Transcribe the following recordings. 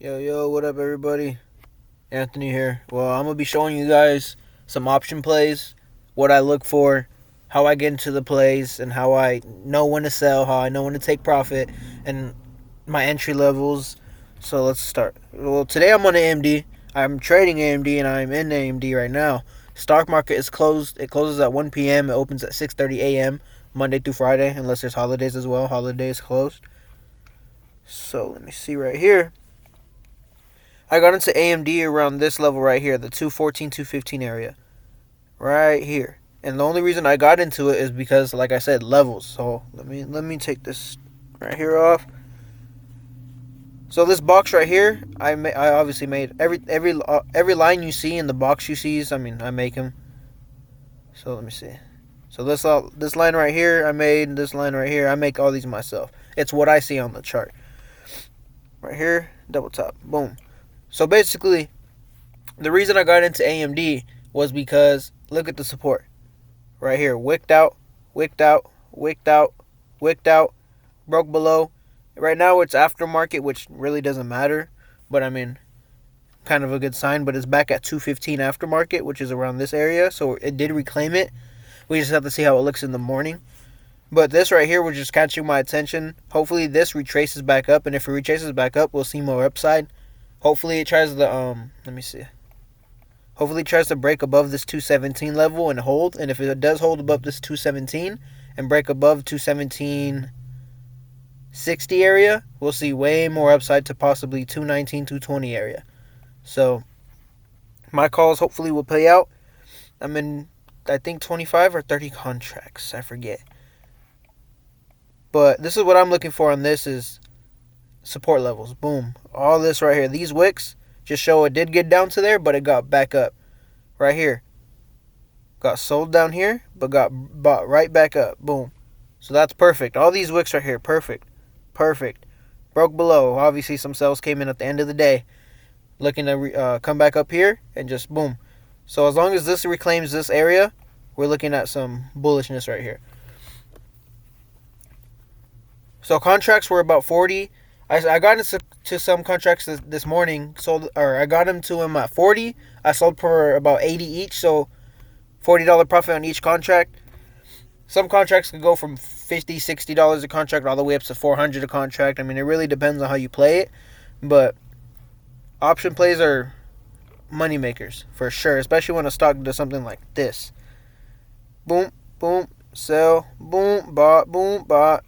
Yo, what up, everybody? Anthony here. Well, I'm gonna be showing you guys some option plays, what I look for, how I get into the plays, and how I know when to sell, how I know when to take profit, and my entry levels. So let's start. Well, today I'm on AMD. I'm trading AMD, and I'm in AMD right now. Stock market is closed. It closes at 1 p.m. It opens at 6:30 a.m. Monday through Friday, unless there's holidays as well. Holidays closed. So let me see right here. I got into AMD around this level right here, the 214, 215 area. Right here. And the only reason I got into it is because, like I said, levels. So let me take this right here off. So this box right here, I obviously made every line you see in the box you see. I make them. So let me see. So this line right here, I made this line right here. I make all these myself. It's what I see on the chart. Right here, double top, boom. So basically, the reason I got into AMD was because look at the support. Right here, wicked out, wicked out, wicked out, wicked out, broke below. Right now it's aftermarket, which really doesn't matter. But kind of a good sign. But it's back at 215 aftermarket, which is around this area. So it did reclaim it. We just have to see how it looks in the morning. But this right here was just catching my attention. Hopefully this retraces back up. And if it retraces back up, we'll see more upside. Hopefully it tries the let me see. Hopefully it tries to break above this 217 level and hold. And if it does hold above this 217 and break above 217.60 area, we'll see way more upside to possibly 219, 220 area. So my calls hopefully will pay out. I'm in, I think, 25 or 30 contracts. I forget. But this is what I'm looking for on this is support levels. Boom. All this right here. These wicks just show it did get down to there, but it got back up. Right here. Got sold down here, but got bought right back up. Boom. So that's perfect. All these wicks right here. Perfect. Perfect. Broke below. Obviously, some sales came in at the end of the day. Looking to come back up here and just boom. So as long as this reclaims this area, we're looking at some bullishness right here. So contracts were about 40. I got into some contracts this morning. I got into them at 40. I sold for about 80 each, so $40 profit on each contract. Some contracts could go from $50, $60 a contract all the way up to $400 a contract. It really depends on how you play it, but option plays are money makers for sure, especially when a stock does something like this. Boom, boom, sell, boom, bought, boom, bought.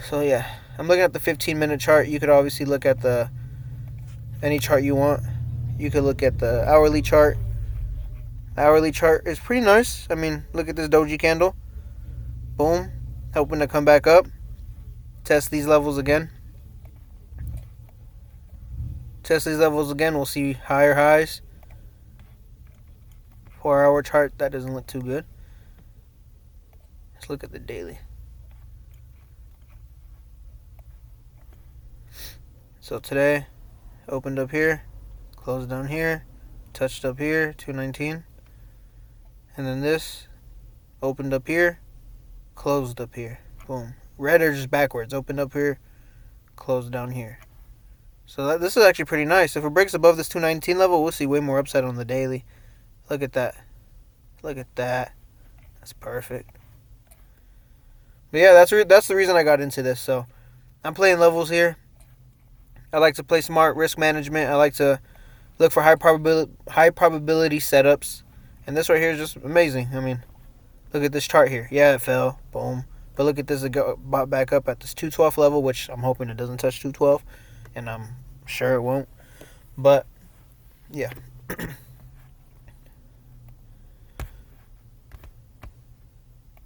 So yeah, I'm looking at the 15-minute chart. You could obviously look at any chart you want. You could look at the hourly chart. Hourly chart is pretty nice. Look at this doji candle. Boom, hoping to come back up. Test these levels again. Test these levels again. We'll see higher highs. 4-hour chart, that doesn't look too good. Let's look at the daily. So today, opened up here, closed down here, touched up here, 219. And then this, opened up here, closed up here. Boom. Red or just backwards. Opened up here, closed down here. So this is actually pretty nice. If it breaks above this 219 level, we'll see way more upside on the daily. Look at that. Look at that. That's perfect. But yeah, that's the reason I got into this. So I'm playing levels here. I like to play smart risk management. I like to look for high probability setups. And this right here is just amazing. Look at this chart here. Yeah, it fell. Boom. But look at this. It bought back up at this 212 level, which I'm hoping it doesn't touch 212. And I'm sure it won't. But, yeah.